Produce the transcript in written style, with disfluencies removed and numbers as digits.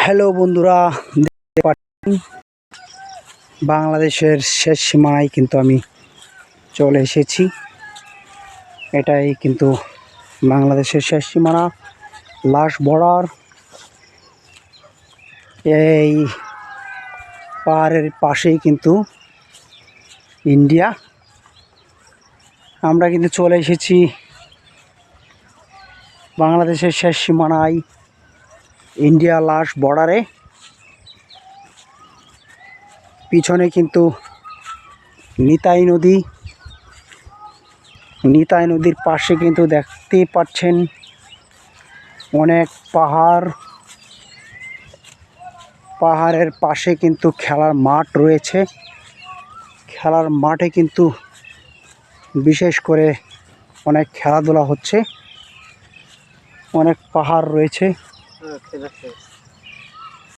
Hello বন্ধুরা, দেখতে পাচ্ছেন বাংলাদেশের শেষ সীমানায় কিন্তু আমি চলে এসেছি। এটাই কিন্তু বাংলাদেশের শেষ সীমানা, লাস্ট বর্ডার। এই পাহাড়ের পাশেই কিন্তু ইন্ডিয়া। আমরা কিন্তু চলে এসেছি বাংলাদেশের শেষ সীমানায়, ইন্ডিয়া লাস্ট বর্ডারে। পিছনে কিন্তু নিতাই নদী, নিতাই নদীর পাশে কিন্তু দেখতেই পাচ্ছেন অনেক পাহাড়। পাহাড়ের পাশে কিন্তু খেলার মাঠ রয়েছে। খেলার মাঠে কিন্তু বিশেষ করে অনেক খেলাধুলা হচ্ছে। অনেক পাহাড় রয়েছে।